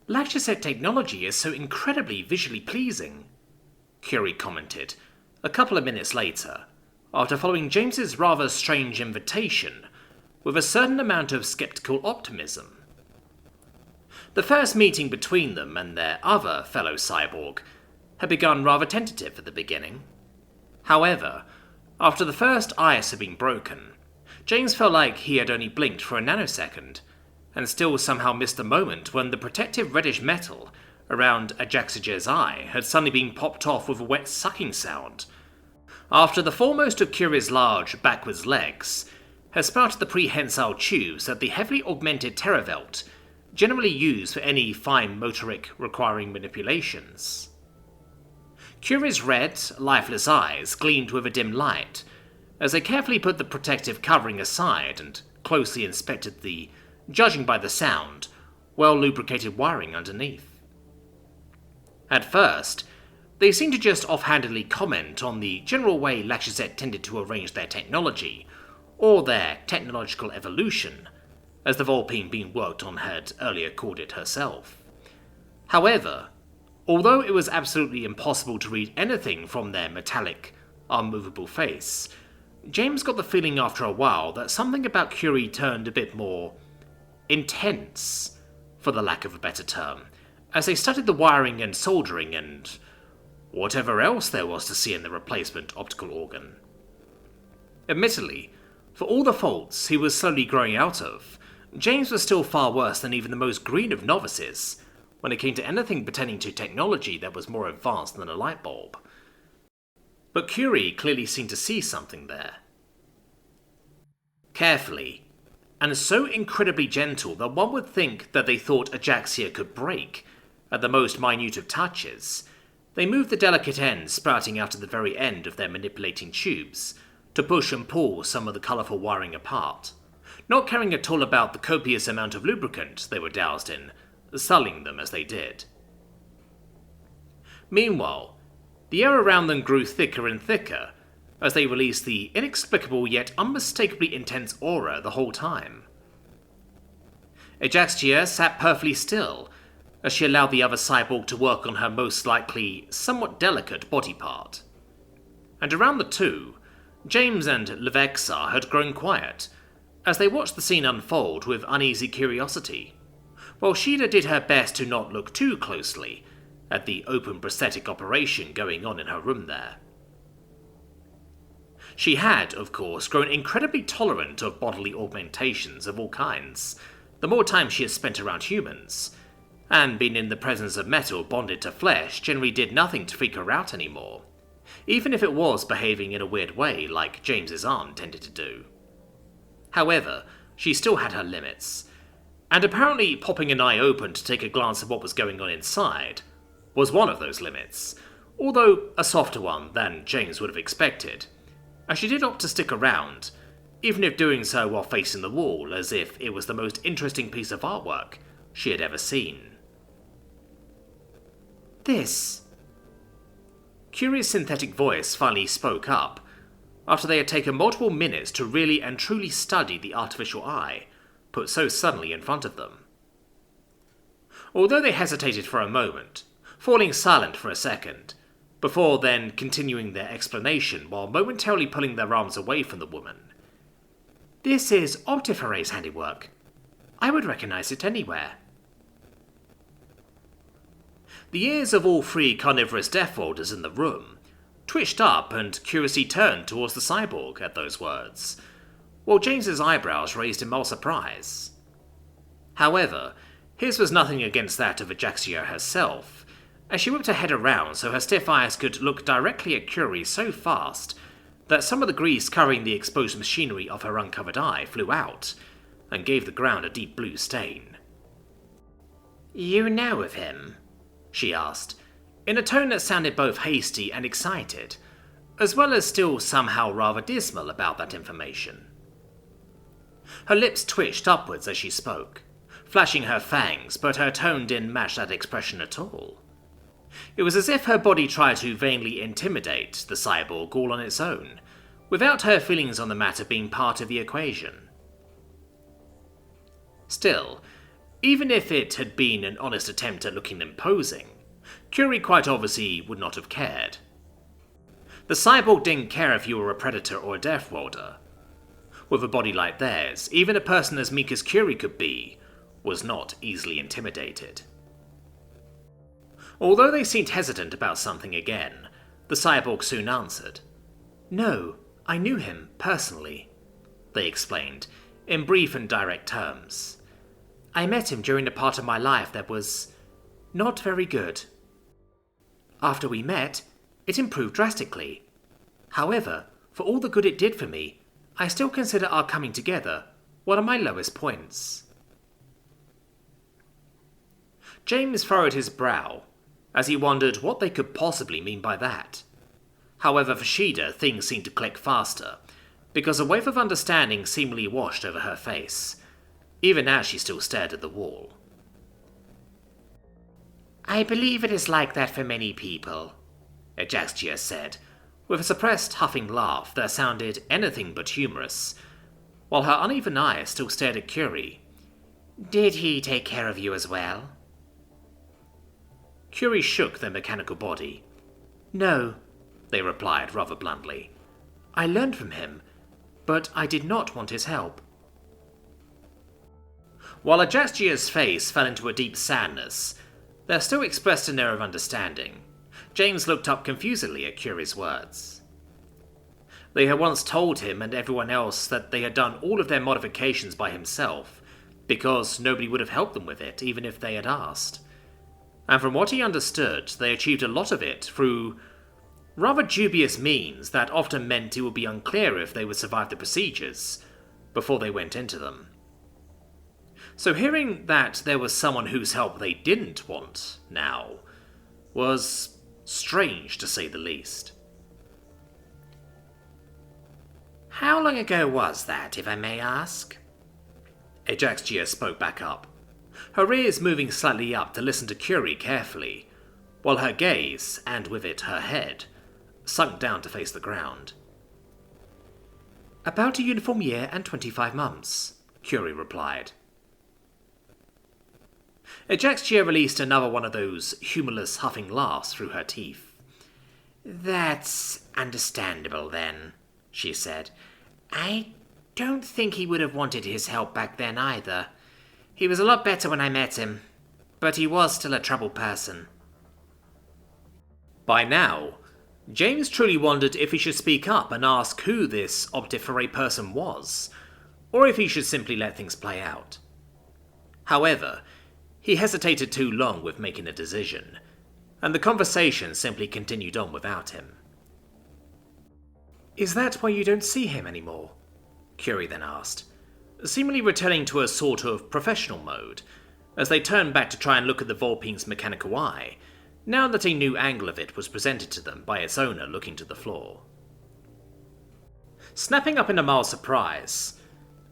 Lactosette technology is so incredibly visually pleasing, Curie commented, a couple of minutes later, after following James's rather strange invitation, with a certain amount of skeptical optimism. The first meeting between them and their other fellow cyborg had begun rather tentative at the beginning. However, after the first ice had been broken, James felt like he had only blinked for a nanosecond, and still somehow missed the moment when the protective reddish metal around Ajaxa's eye had suddenly been popped off with a wet sucking sound, after the foremost of Curie's large backwards legs had sprouted the prehensile tubes that the heavily augmented Terravelt generally used for any fine motoric requiring manipulations. Curie's red, lifeless eyes gleamed with a dim light as they carefully put the protective covering aside and closely inspected the, judging by the sound, well-lubricated wiring underneath. At first, they seemed to just offhandedly comment on the general way Lactosette tended to arrange their technology, or their technological evolution, as the Volpine being worked on had earlier called it herself. However, although it was absolutely impossible to read anything from their metallic, unmovable face, James got the feeling after a while that something about Curie turned a bit more intense, for the lack of a better term, as they studied the wiring and soldering and whatever else there was to see in the replacement optical organ. Admittedly, for all the faults he was slowly growing out of, James was still far worse than even the most green of novices when it came to anything pertaining to technology that was more advanced than a light bulb. But Curie clearly seemed to see something there. Carefully, and so incredibly gentle that one would think that they thought Ajaxia could break at the most minute of touches, they moved the delicate ends sprouting out at the very end of their manipulating tubes to push and pull some of the colourful wiring apart, not caring at all about the copious amount of lubricant they were doused in, sullying them as they did. Meanwhile, the air around them grew thicker and thicker as they released the inexplicable yet unmistakably intense aura the whole time. Ajaxia sat perfectly still as she allowed the other cyborg to work on her most likely somewhat delicate body part. And around the two, James and Levexa had grown quiet as they watched the scene unfold with uneasy curiosity, while Sheila did her best to not look too closely at the open prosthetic operation going on in her room there. She had, of course, grown incredibly tolerant of bodily augmentations of all kinds the more time she had spent around humans, and being in the presence of metal bonded to flesh generally did nothing to freak her out anymore, even if it was behaving in a weird way like James's arm tended to do. However, she still had her limits, and apparently popping an eye open to take a glance at what was going on inside was one of those limits, although a softer one than James would have expected, as she did opt to stick around, even if doing so while facing the wall as if it was the most interesting piece of artwork she had ever seen. This. Curie's synthetic voice finally spoke up, after they had taken multiple minutes to really and truly study the artificial eye put so suddenly in front of them. Although they hesitated for a moment, falling silent for a second, before then continuing their explanation while momentarily pulling their arms away from the woman. This is Optifore's handiwork. I would recognize it anywhere. The ears of all three carnivorous Deathworlders in the room twitched up and curiously turned towards the cyborg at those words, while James's eyebrows raised in mild surprise. However, his was nothing against that of Ajaxia herself, as she whipped her head around so her stiff eyes could look directly at Curie so fast that some of the grease covering the exposed machinery of her uncovered eye flew out, and gave the ground a deep blue stain. "You know of him?" she asked, in a tone that sounded both hasty and excited, as well as still somehow rather dismal about that information. Her lips twitched upwards as she spoke, flashing her fangs, but her tone didn't match that expression at all. It was as if her body tried to vainly intimidate the cyborg all on its own, without her feelings on the matter being part of the equation. Still, Even if it had been an honest attempt at looking imposing, Curie quite obviously would not have cared. The cyborg didn't care if you were a predator or a Deathworlder. With a body like theirs, even a person as meek as Curie could be was not easily intimidated. Although they seemed hesitant about something again, the cyborg soon answered. "No, I knew him, personally," they explained, in brief and direct terms. "I met him during a part of my life that was not very good. After we met, it improved drastically. However, for all the good it did for me, I still consider our coming together one of my lowest points." James furrowed his brow as he wondered what they could possibly mean by that. However, for Shida, things seemed to click faster, because a wave of understanding seemingly washed over her face, even as she still stared at the wall. "I believe it is like that for many people," Ajaxia said, with a suppressed huffing laugh that sounded anything but humorous, while her uneven eyes still stared at Curie. "Did he take care of you as well?" Curie shook their mechanical body. "No," they replied rather bluntly. "I learned from him, but I did not want his help." While Ajaxia's face fell into a deep sadness, there still expressed an air of understanding. James looked up confusedly at Curie's words. They had once told him and everyone else that they had done all of their modifications by himself, because nobody would have helped them with it, even if they had asked. And from what he understood, they achieved a lot of it through rather dubious means that often meant it would be unclear if they would survive the procedures before they went into them. So hearing that there was someone whose help they didn't want now was strange, to say the least. "How long ago was that, if I may ask?" Ajaxia spoke back up, her ears moving slightly up to listen to Curie carefully, while her gaze, and with it her head, sunk down to face the ground. "About a uniform year and 25 months, Curie replied. Ajaxia released another one of those humorless huffing laughs through her teeth. "That's understandable, then," she said. "I don't think he would have wanted his help back then either. He was a lot better when I met him, but he was still a troubled person." By now, James truly wondered if he should speak up and ask who this Optiferae person was, or if he should simply let things play out. However, he hesitated too long with making a decision, and the conversation simply continued on without him. "Is that why you don't see him anymore?" Curie then asked, seemingly returning to a sort of professional mode, as they turned back to try and look at the Vulpine's mechanical eye, now that a new angle of it was presented to them by its owner looking to the floor. Snapping up in a mild surprise,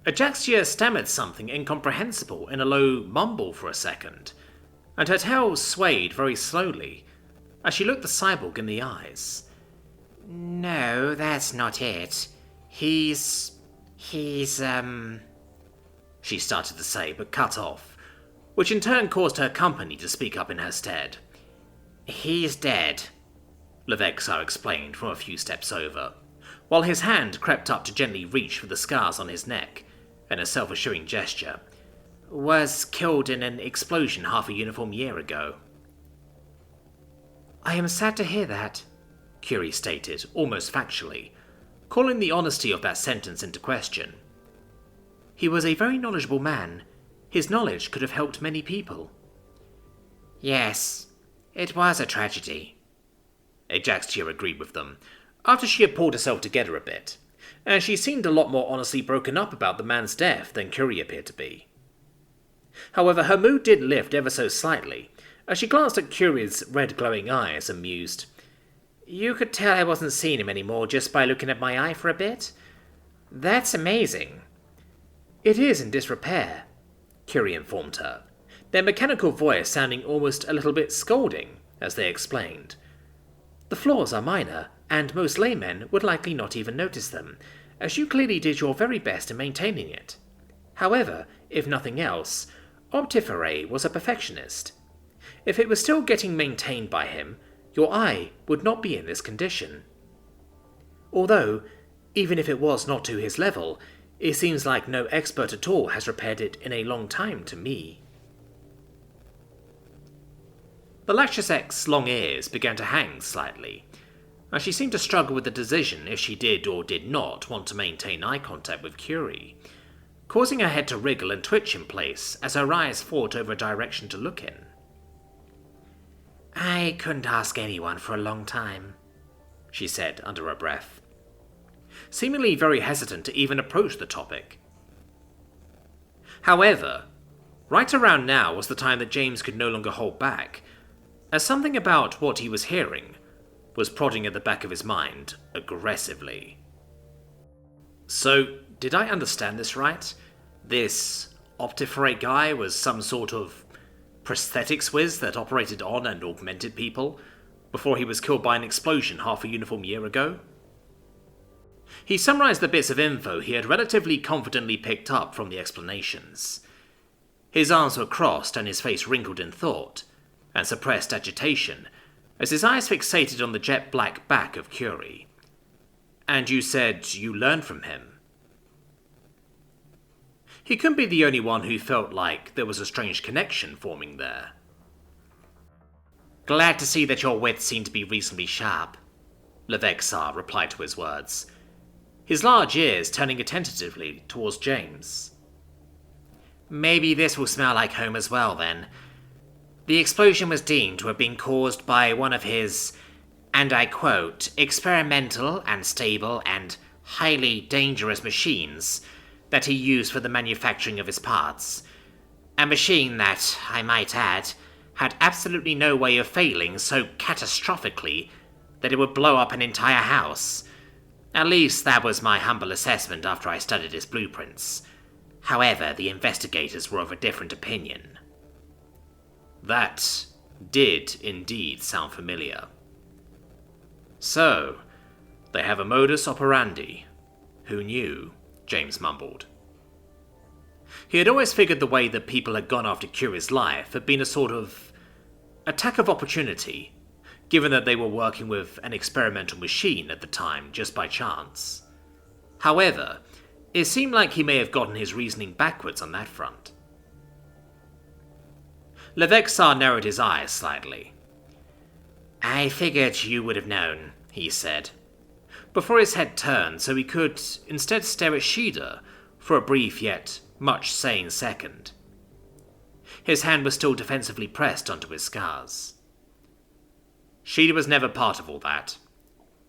Ajaxia stammered something incomprehensible in a low mumble for a second, and her tail swayed very slowly as she looked the cyborg in the eyes. "No, that's not it. He's... she started to say, but cut off, which in turn caused her company to speak up in her stead. "He's dead," Levexar explained from a few steps over, while his hand crept up to gently reach for the scars on his neck in a self-assuring gesture. "Was killed in an explosion half a uniform year ago." "I am sad to hear that," Curie stated, almost factually, calling the honesty of that sentence into question. "He was a very knowledgeable man. His knowledge could have helped many people." "Yes, it was a tragedy," Ajaxia agreed with them, after she had pulled herself together a bit, and she seemed a lot more honestly broken up about the man's death than Curie appeared to be. However, her mood did lift ever so slightly, as she glanced at Curie's red glowing eyes and mused, "You could tell I wasn't seeing him anymore just by looking at my eye for a bit? That's amazing." "It is in disrepair," Curie informed her, their mechanical voice sounding almost a little bit scolding as they explained. "The flaws are minor, and most laymen would likely not even notice them, as you clearly did your very best in maintaining it. However, if nothing else, Optiferae was a perfectionist. If it was still getting maintained by him, your eye would not be in this condition. Although, even if it was not to his level, it seems like no expert at all has repaired it in a long time to me. The Lachesek's long ears began to hang slightly, and she seemed to struggle with the decision if she did or did not want to maintain eye contact with Curie, causing her head to wriggle and twitch in place as her eyes fought over a direction to look in. "I couldn't ask anyone for a long time," she said under her breath, seemingly very hesitant to even approach the topic. However, right around now was the time that James could no longer hold back, as something about what he was hearing was prodding at the back of his mind aggressively. So, did I understand this right? This Optiferae guy was some sort of prosthetics whiz that operated on and augmented people before he was killed by an explosion half a uniform year ago? He summarized the bits of info he had relatively confidently picked up from the explanations. His arms were crossed and his face wrinkled in thought and suppressed agitation as his eyes fixated on the jet-black back of Curie. "And you said you learned from him?" He couldn't be the only one who felt like there was a strange connection forming there. "Glad to see that your wits seem to be reasonably sharp," Levexar replied to his words, his large ears turning attentively towards James. "Maybe this will smell like home as well, then. The explosion was deemed to have been caused by one of his, and I quote, experimental, unstable, and highly dangerous machines that he used for the manufacturing of his parts. A machine that, I might add, had absolutely no way of failing so catastrophically that it would blow up an entire house. At least that was my humble assessment after I studied his blueprints. However, the investigators were of a different opinion." That did indeed sound familiar. So, they have a modus operandi. Who knew? James mumbled. He had always figured the way that people had gone after Curie's life had been a sort of attack of opportunity, given that they were working with an experimental machine at the time just by chance. However, it seemed like he may have gotten his reasoning backwards on that front. Levexar narrowed his eyes slightly. "I figured you would have known," he said, before his head turned so he could instead stare at Shida for a brief yet much sane second. His hand was still defensively pressed onto his scars. Shida was never part of all that.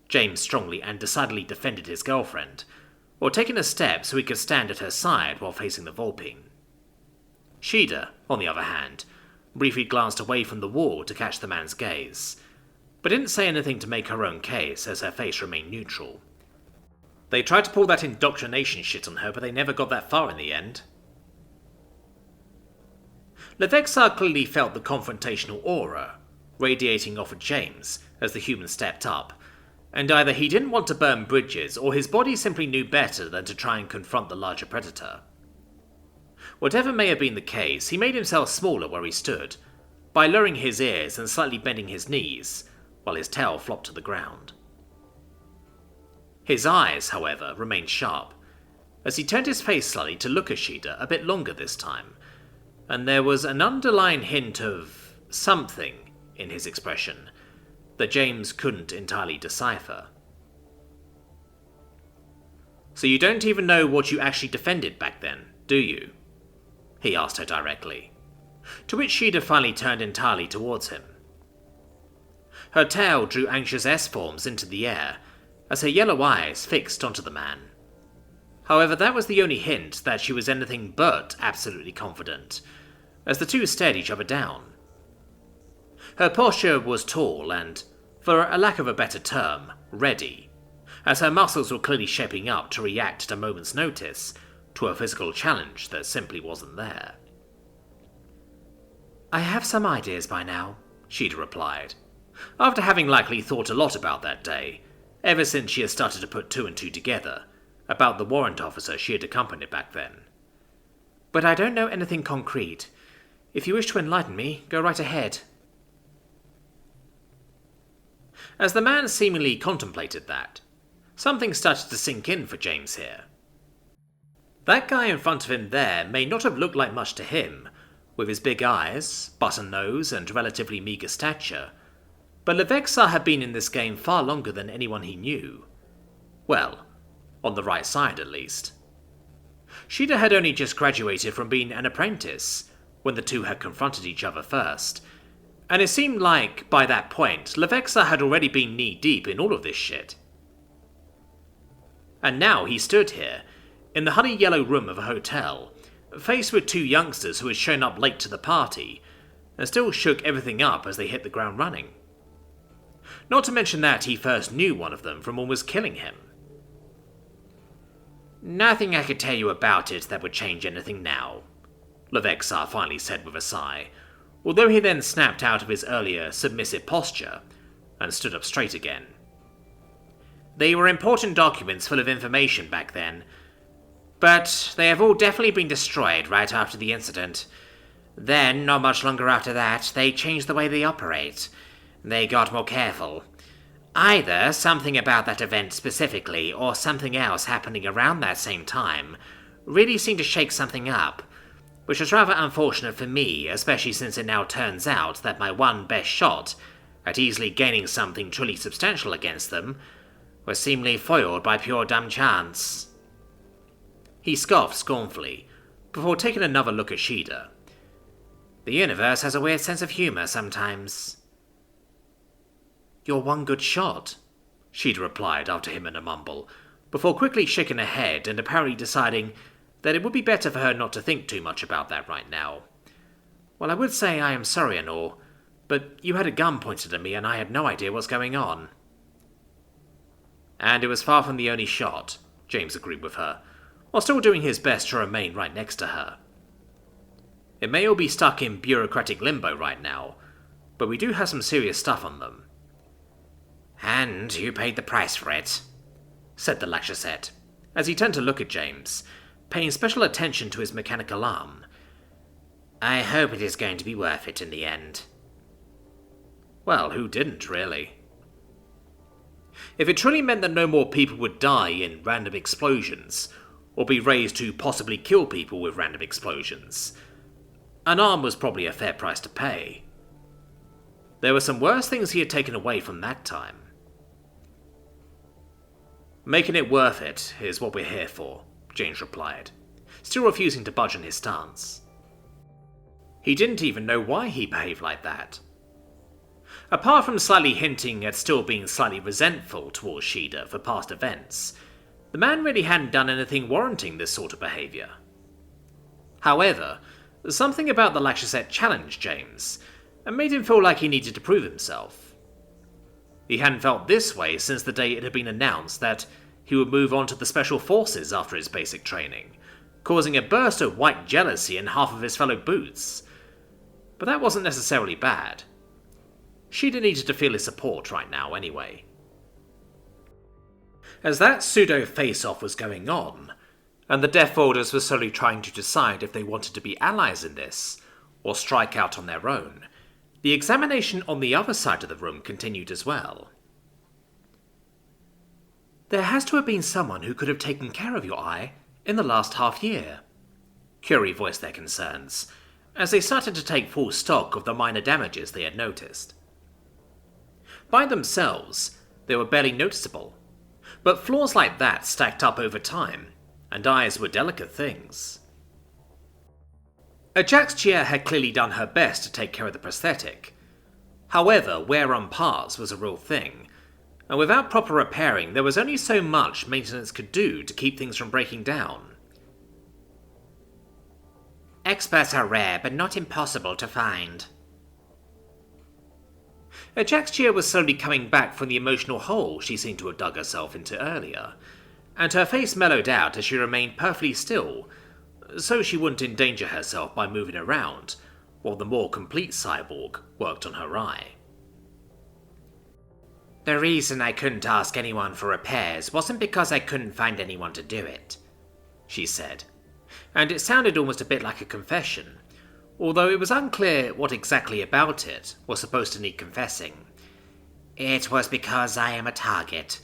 James strongly and decidedly defended his girlfriend, or taken a step so he could stand at her side while facing the Vulpine. Shida, on the other hand, briefly glanced away from the wall to catch the man's gaze, but didn't say anything to make her own case as her face remained neutral. They tried to pull that indoctrination shit on her, but they never got that far in the end. Levexar clearly felt the confrontational aura radiating off at James as the human stepped up, and either he didn't want to burn bridges or his body simply knew better than to try and confront the larger predator. Whatever may have been the case, he made himself smaller where he stood, by lowering his ears and slightly bending his knees, while his tail flopped to the ground. His eyes, however, remained sharp, as he turned his face slightly to look at Shida a bit longer this time, and there was an underlying hint of something in his expression that James couldn't entirely decipher. "So you don't even know what you actually defended back then, do you?" he asked her directly, to which Shida finally turned entirely towards him. Her tail drew anxious S-forms into the air as her yellow eyes fixed onto the man. However, that was the only hint that she was anything but absolutely confident, as the two stared each other down. Her posture was tall and, for a lack of a better term, ready, as her muscles were clearly shaping up to react at a moment's notice to a physical challenge that simply wasn't there. "I have some ideas by now," Shida replied, after having likely thought a lot about that day, ever since she had started to put two and two together, about the warrant officer she had accompanied back then. "But I don't know anything concrete, If you wish to enlighten me, go right ahead. As the man seemingly contemplated that, something started to sink in for James here. That guy in front of him there may not have looked like much to him, with his big eyes, button nose, and relatively meagre stature, but Levexa had been in this game far longer than anyone he knew. Well, on the right side at least. Sheeta had only just graduated from being an apprentice when the two had confronted each other first, and it seemed like, by that point, Levexa had already been knee-deep in all of this shit. And now he stood here, in the honey-yellow room of a hotel, faced with two youngsters who had shown up late to the party, and still shook everything up as they hit the ground running. Not to mention that he first knew one of them from almost killing him. "Nothing I could tell you about it that would change anything now," Levexa finally said with a sigh, although he then snapped out of his earlier submissive posture and stood up straight again. "They were important documents full of information back then, but they have all definitely been destroyed right after the incident. Then, not much longer after that, they changed the way they operate. They got more careful. Either something about that event specifically, or something else happening around that same time, really seemed to shake something up, which was rather unfortunate for me, especially since it now turns out that my one best shot at easily gaining something truly substantial against them was seemingly foiled by pure dumb chance." He scoffed scornfully, before taking another look at Sheeta. "The universe has a weird sense of humor sometimes." "Your one good shot," Sheeta replied after him in a mumble, before quickly shaking her head and apparently deciding that it would be better for her not to think too much about that right now. "Well, I would say I am sorry and all, but you had a gun pointed at me and I had no idea what's going on." "And it was far from the only shot," James agreed with her, while still doing his best to remain right next to her. "It may all be stuck in bureaucratic limbo right now, but we do have some serious stuff on them." "And you paid the price for it," said the Lacheset, as he turned to look at James, paying special attention to his mechanical arm. "I hope it is going to be worth it in the end." Well, who didn't, really? If it truly meant that no more people would die in random explosions, or be raised to possibly kill people with random explosions, an arm was probably a fair price to pay. There were some worse things he had taken away from that time. "Making it worth it is what we're here for," James replied, still refusing to budge on his stance. He didn't even know why he behaved like that. Apart from slightly hinting at still being slightly resentful towards Sheeta for past events, the man really hadn't done anything warranting this sort of behaviour. However, something about the Lacheset challenged James, and made him feel like he needed to prove himself. He hadn't felt this way since the day it had been announced that he would move on to the Special Forces after his basic training, causing a burst of white jealousy in half of his fellow boots. But that wasn't necessarily bad. Sheeta needed to feel his support right now anyway. As that pseudo face-off was going on, and the Deathworlders were slowly trying to decide if they wanted to be allies in this, or strike out on their own, the examination on the other side of the room continued as well. "There has to have been someone who could have taken care of your eye in the last half-year," Curie voiced their concerns, as they started to take full stock of the minor damages they had noticed. By themselves, they were barely noticeable, but flaws like that stacked up over time, and eyes were delicate things. Ajaxia had clearly done her best to take care of the prosthetic. However, wear on parts was a real thing, and without proper repairing, there was only so much maintenance could do to keep things from breaking down. "Experts are rare, but not impossible to find." Ajaxia was slowly coming back from the emotional hole she seemed to have dug herself into earlier, and her face mellowed out as she remained perfectly still, so she wouldn't endanger herself by moving around, while the more complete cyborg worked on her eye. "The reason I couldn't ask anyone for repairs wasn't because I couldn't find anyone to do it," she said, and it sounded almost a bit like a confession, although it was unclear what exactly about it was supposed to need confessing. It was because I am a target.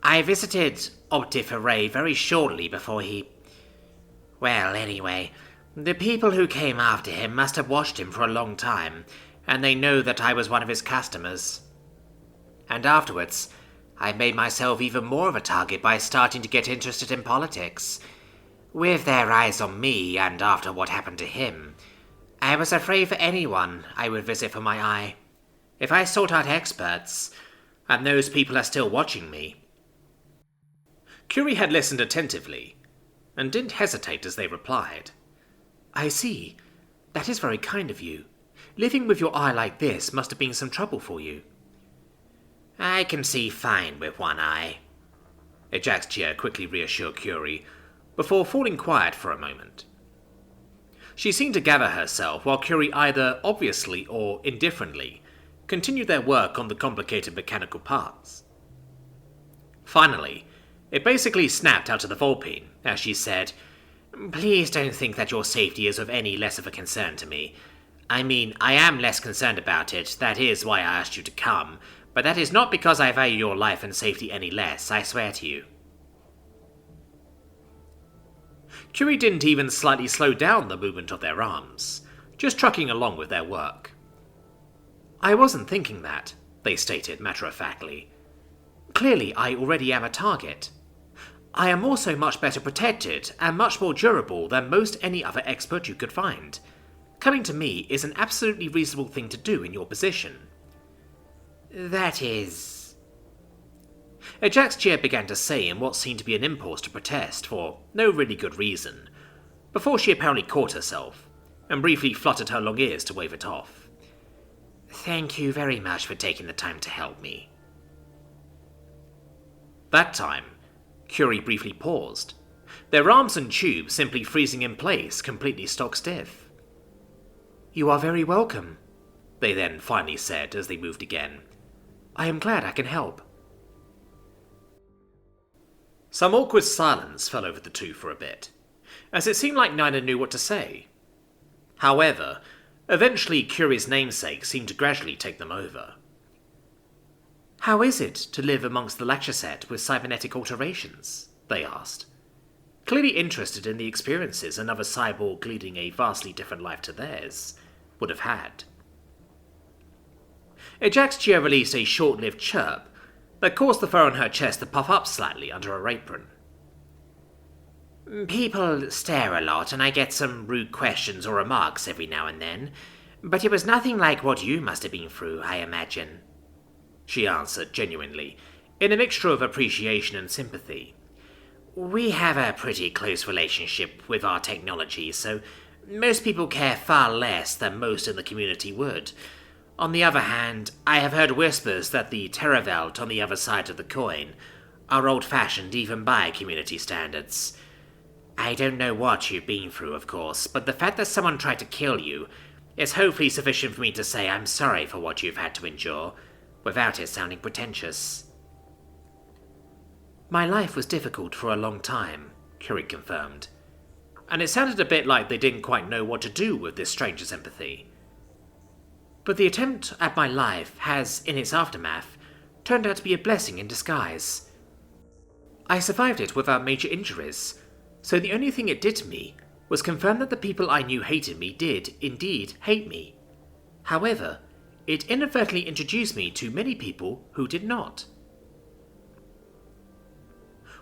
I visited Optif very shortly before he... Well, anyway, the people who came after him must have watched him for a long time, and they know that I was one of his customers. And afterwards, I made myself even more of a target by starting to get interested in politics. With their eyes on me, and after what happened to him, I was afraid for anyone I would visit for my eye. If I sought out experts, and those people are still watching me. Curie had listened attentively, and didn't hesitate as they replied. I see. That is very kind of you. Living with your eye like this must have been some trouble for you. I can see fine with one eye. Ajaxia quickly reassured Curie, before falling quiet for a moment. She seemed to gather herself while Curie either obviously or indifferently continued their work on the complicated mechanical parts. Finally, it basically snapped out of the Vulpine as she said, Please don't think that your safety is of any less of a concern to me. I mean, I am less concerned about it, that is why I asked you to come, but that is not because I value your life and safety any less, I swear to you. Curie didn't even slightly slow down the movement of their arms, just trucking along with their work. I wasn't thinking that, they stated matter-of-factly. Clearly, I already am a target. I am also much better protected and much more durable than most any other expert you could find. Coming to me is an absolutely reasonable thing to do in your position. That is... Ajaxia began to say in what seemed to be an impulse to protest for no really good reason, before she apparently caught herself, and briefly fluttered her long ears to wave it off. Thank you very much for taking the time to help me. That time, Curie briefly paused, their arms and tubes simply freezing in place, completely stock-stiff. You are very welcome, they then finally said as they moved again. I am glad I can help. Some awkward silence fell over the two for a bit, as it seemed like neither knew what to say. However, eventually Curie's namesake seemed to gradually take them over. How is it to live amongst the Lacheset with cybernetic alterations? They asked, clearly interested in the experiences another cyborg leading a vastly different life to theirs would have had. Ajaxia released a short-lived chirp that caused the fur on her chest to puff up slightly under her apron. People stare a lot, and I get some rude questions or remarks every now and then, but it was nothing like what you must have been through, I imagine, she answered genuinely, in a mixture of appreciation and sympathy. We have a pretty close relationship with our technology, so most people care far less than most in the community would. On the other hand, I have heard whispers that the Terravelt on the other side of the coin are old-fashioned even by community standards. I don't know what you've been through, of course, but the fact that someone tried to kill you is hopefully sufficient for me to say I'm sorry for what you've had to endure, without it sounding pretentious. My life was difficult for a long time, Curie confirmed, and it sounded a bit like they didn't quite know what to do with this stranger's empathy. But the attempt at my life has, in its aftermath, turned out to be a blessing in disguise. I survived it without major injuries, so the only thing it did to me was confirm that the people I knew hated me did, indeed, hate me. However, it inadvertently introduced me to many people who did not.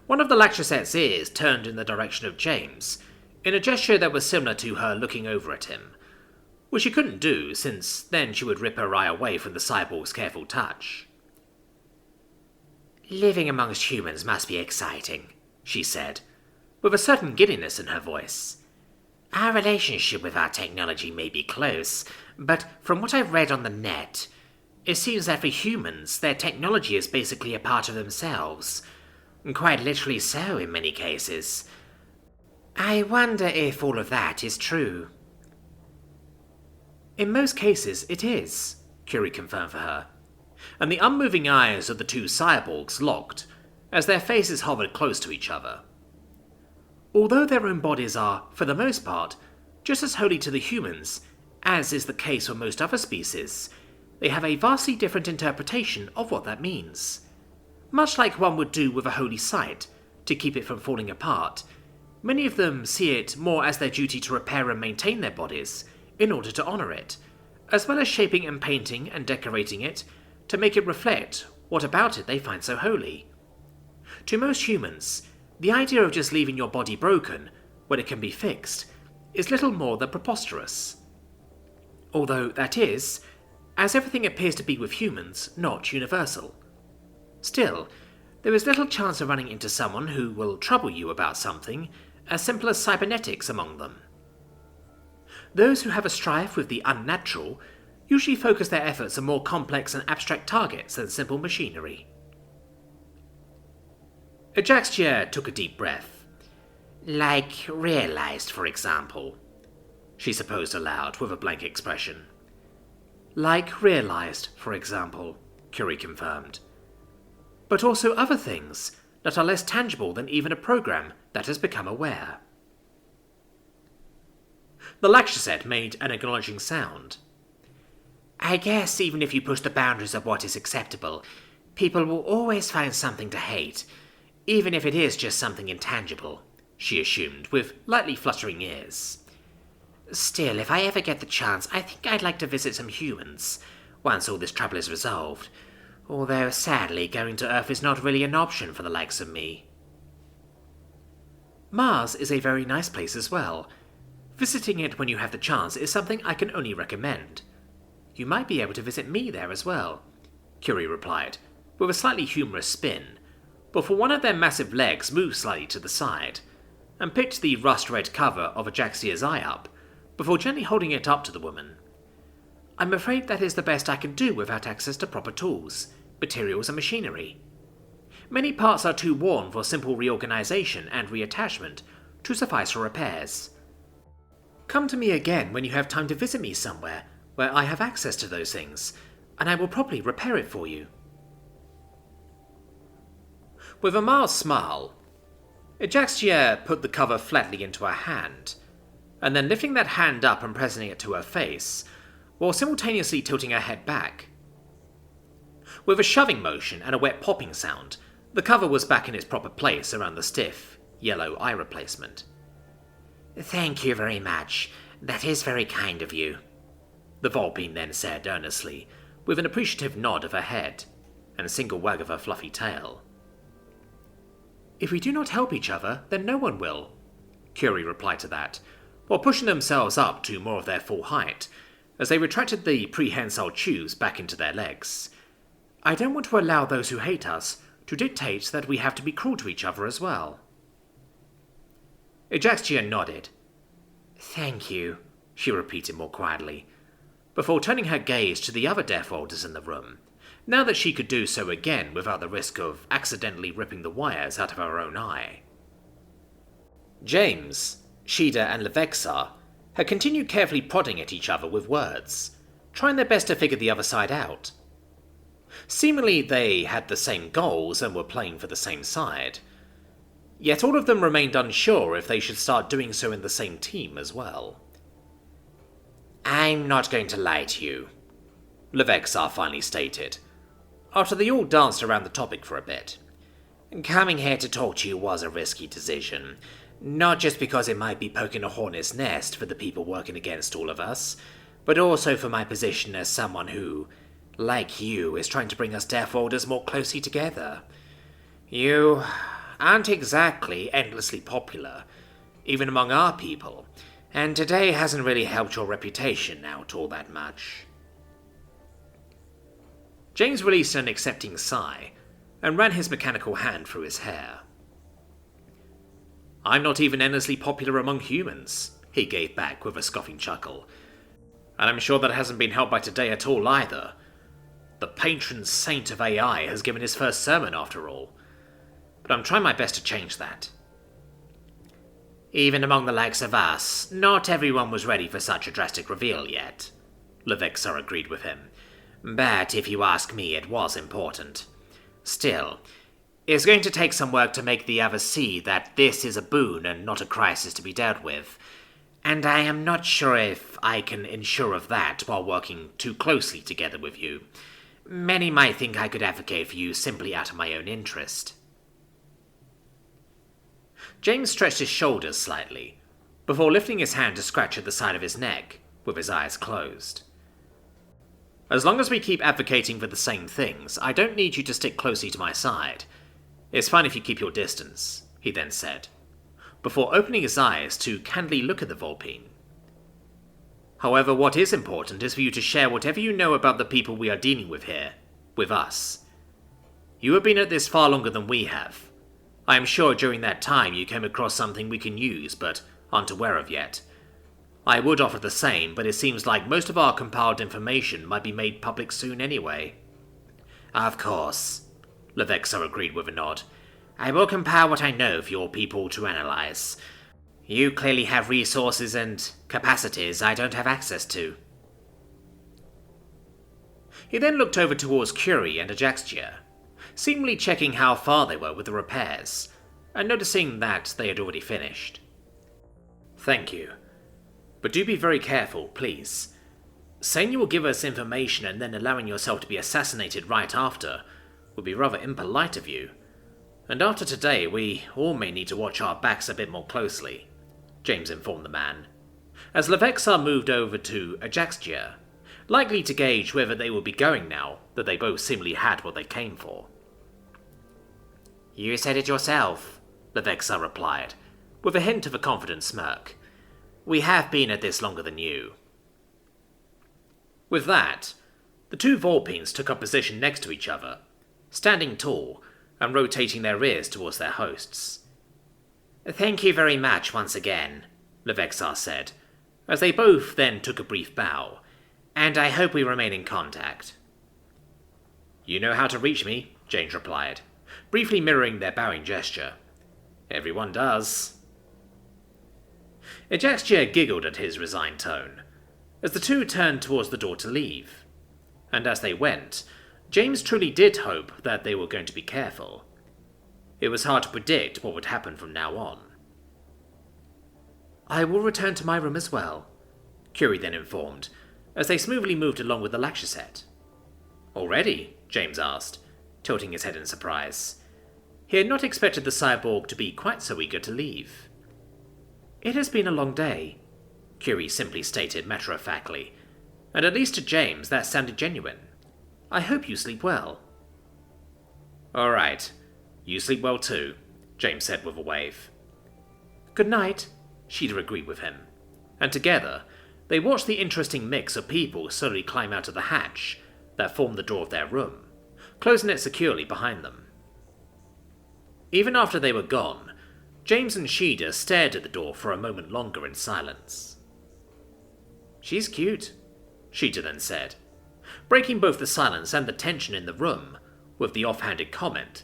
One of the Lacheset's ears turned in the direction of James, in a gesture that was similar to her looking over at him, which she couldn't do, since then she would rip her eye away from the cyborg's careful touch. Living amongst humans must be exciting, she said, with a certain giddiness in her voice. Our relationship with our technology may be close, but from what I've read on the net, it seems that for humans, their technology is basically a part of themselves. Quite literally so in many cases. I wonder if all of that is true. In most cases, it is, Curie confirmed for her, and the unmoving eyes of the two cyborgs locked as their faces hovered close to each other. Although their own bodies are, for the most part, Just as holy to the humans, as is the case for most other species, they have a vastly different interpretation of what that means. Much like one would do with a holy site, to keep it from falling apart, many of them see it more as their duty to repair and maintain their bodies in order to honour it, as well as shaping and painting and decorating it to make it reflect what about it they find so holy. To most humans, the idea of just leaving your body broken when it can be fixed is little more than preposterous. Although that is, as everything appears to be with humans, not universal. Still, there is little chance of running into someone who will trouble you about something as simple as cybernetics among them. Those who have a strife with the unnatural usually focus their efforts on more complex and abstract targets than simple machinery. Ajaxia took a deep breath. Like realized, for example. She supposed aloud with a blank expression. Like realized, for example, Curie confirmed. But also other things that are less tangible than even a program that has become aware. The lecture set made an acknowledging sound. I guess even if you push the boundaries of what is acceptable, people will always find something to hate, even if it is just something intangible, she assumed with lightly fluttering ears. Still, if I ever get the chance, I think I'd like to visit some humans, once all this trouble is resolved. Although, sadly, going to Earth is not really an option for the likes of me. Mars is a very nice place as well. Visiting it when you have the chance is something I can only recommend. You might be able to visit me there as well, Curie replied, with a slightly humorous spin, before one of their massive legs moved slightly to the side, and picked the rust-red cover of Ajaxia's eye up, before gently holding it up to the woman. I'm afraid that is the best I can do without access to proper tools, materials and machinery. Many parts are too worn for simple reorganization and reattachment to suffice for repairs. Come to me again when you have time to visit me somewhere where I have access to those things, and I will probably repair it for you. With a mild smile, Ajaxia put the cover flatly into her hand, and then lifting that hand up and pressing it to her face, while simultaneously tilting her head back. With a shoving motion and a wet popping sound, the cover was back in its proper place around the stiff, yellow eye replacement. Thank you very much. That is very kind of you, the Vulpine then said earnestly, with an appreciative nod of her head, and a single wag of her fluffy tail. If we do not help each other, then no one will, Curie replied to that, while pushing themselves up to more of their full height, as they retracted the prehensile tubes back into their legs. I don't want to allow those who hate us to dictate that we have to be cruel to each other as well. Ajaxia nodded. Thank you, she repeated more quietly, before turning her gaze to the other Deathworlders in the room, now that she could do so again without the risk of accidentally ripping the wires out of her own eye. James, Shida and Levexa had continued carefully prodding at each other with words, trying their best to figure the other side out. Seemingly they had the same goals and were playing for the same side, yet all of them remained unsure if they should start doing so in the same team as well. I'm not going to lie to you, Levexa finally stated, after they all danced around the topic for a bit. Coming here to talk to you was a risky decision. Not just because it might be poking a hornet's nest for the people working against all of us, but also for my position as someone who, like you, is trying to bring us Deathworlders more closely together. You aren't exactly endlessly popular, even among our people, and today hasn't really helped your reputation out all that much. James released an accepting sigh, and ran his mechanical hand through his hair. I'm not even endlessly popular among humans, he gave back with a scoffing chuckle. And I'm sure that hasn't been helped by today at all either. The patron saint of AI has given his first sermon after all. But I'm trying my best to change that. Even among the likes of us, not everyone was ready for such a drastic reveal yet, Levexa agreed with him. But if you ask me, it was important. Still, it's going to take some work to make the others see that this is a boon and not a crisis to be dealt with. And I am not sure if I can ensure of that while working too closely together with you. Many might think I could advocate for you simply out of my own interest. James stretched his shoulders slightly, before lifting his hand to scratch at the side of his neck, with his eyes closed. As long as we keep advocating for the same things, I don't need you to stick closely to my side. It's fine if you keep your distance, he then said, before opening his eyes to candidly look at the Vulpine. However, what is important is for you to share whatever you know about the people we are dealing with here, with us. You have been at this far longer than we have. I am sure during that time you came across something we can use, but aren't aware of yet. I would offer the same, but it seems like most of our compiled information might be made public soon anyway. Of course, Levexa agreed with a nod. I will compile what I know for your people to analyze. You clearly have resources and capacities I don't have access to. He then looked over towards Curie and Ajaxia, seemingly checking how far they were with the repairs, and noticing that they had already finished. Thank you. But do be very careful, please. Saying you will give us information and then allowing yourself to be assassinated right after would be rather impolite of you. And after today, we all may need to watch our backs a bit more closely, James informed the man, as Levexa moved over to Ajaxia, likely to gauge whether they would be going now that they both seemingly had what they came for. You said it yourself, Levexa replied, with a hint of a confident smirk. We have been at this longer than you. With that, the two Vulpines took up position next to each other, standing tall and rotating their ears towards their hosts. Thank you very much once again, Levexa said, as they both then took a brief bow, and I hope we remain in contact. You know how to reach me, James replied, briefly mirroring their bowing gesture. Everyone does. Ajaxia giggled at his resigned tone, as the two turned towards the door to leave. And as they went, James truly did hope that they were going to be careful. It was hard to predict what would happen from now on. I will return to my room as well, Curie then informed, as they smoothly moved along with the lecture set. Already? James asked, tilting his head in surprise. He had not expected the cyborg to be quite so eager to leave. It has been a long day, Curie simply stated matter-of-factly, and at least to James that sounded genuine. I hope you sleep well. All right. You sleep well too, James said with a wave. Good night, Sheeta agreed with him, and together they watched the interesting mix of people slowly climb out of the hatch that formed the door of their room, closing it securely behind them. Even after they were gone, James and Sheeta stared at the door for a moment longer in silence. She's cute, Sheeta then said, breaking both the silence and the tension in the room with the offhanded comment,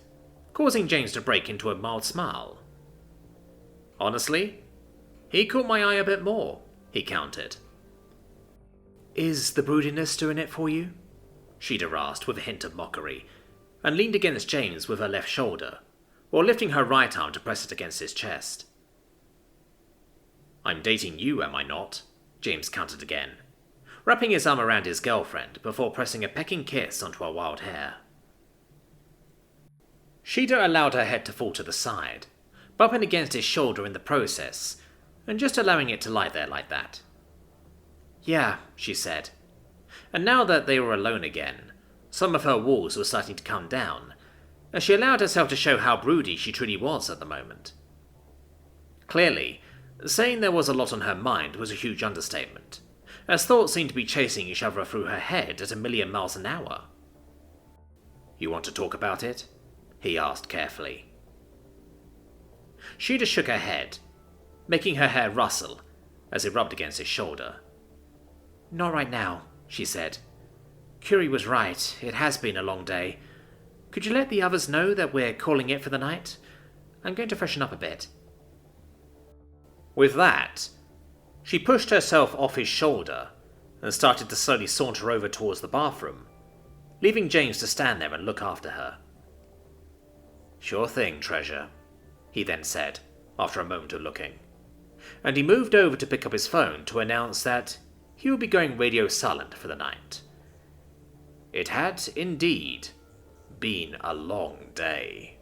causing James to break into a mild smile. Honestly, he caught my eye a bit more, he countered. Is the broodiness doing it for you? Sheeta asked with a hint of mockery, and leaned against James with her left shoulder, while lifting her right arm to press it against his chest. I'm dating you, am I not? James countered again, wrapping his arm around his girlfriend before pressing a pecking kiss onto her wild hair. Sheeta allowed her head to fall to the side, bumping against his shoulder in the process, and just allowing it to lie there like that. Yeah, she said. And now that they were alone again, some of her walls were starting to come down, as she allowed herself to show how broody she truly was at the moment. Clearly, saying there was a lot on her mind was a huge understatement, as thoughts seemed to be chasing each other through her head at 1,000,000 miles an hour. You want to talk about it? He asked carefully. Sheeta shook her head, making her hair rustle as it rubbed against his shoulder. Not right now, she said. Curie was right, it has been a long day. Could you let the others know that we're calling it for the night? I'm going to freshen up a bit. With that, she pushed herself off his shoulder and started to slowly saunter over towards the bathroom, leaving James to stand there and look after her. Sure thing, treasure, he then said, after a moment of looking. and he moved over to pick up his phone to announce that he would be going radio silent for the night. It had, indeed, been a long day.